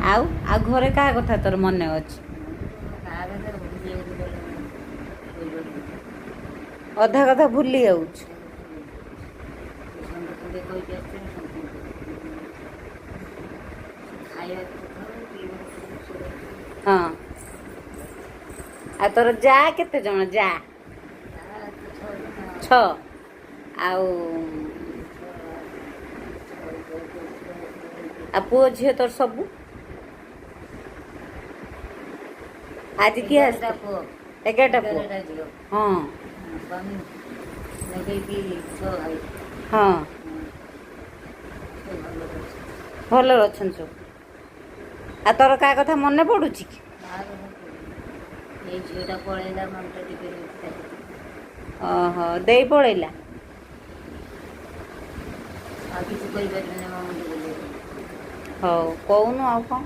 ଆଉ ଆଉ ଘରେ କାହା କଥା ତୋର ମନେ ଅଛି? ଅଧା କଥା ଭୁଲି ଯାଉଛୁ। ହଁ। ଆଉ ତୋର ଯା କେତେ ଜଣ ଯା? 6। ଆଉ ପୁଅ ଝିଅ ତୋର ସବୁ? ଆଜି କିଏ ଆସିଥିଲା? 11ଟା ପୁଅ। ହଁ ହଁ ଭଲରେ ଅଛନ୍ତି ସବୁ। ଆଉ ତୋର କାହା କଥା ମନେ ପଡୁଛି କି? ଏଇ ଝିଅଟା ପଳେଇଲା ମନଟା ଟିକେ ଓହୋ ଦେଇ ପଳେଇଲା। ଆଉ କିଛି କହିପାରିବିନି ମୋ ମୁଣ୍ଡ ବୁଲେଇ। ହଉ କହୁନୁ ଆଉ କ'ଣ?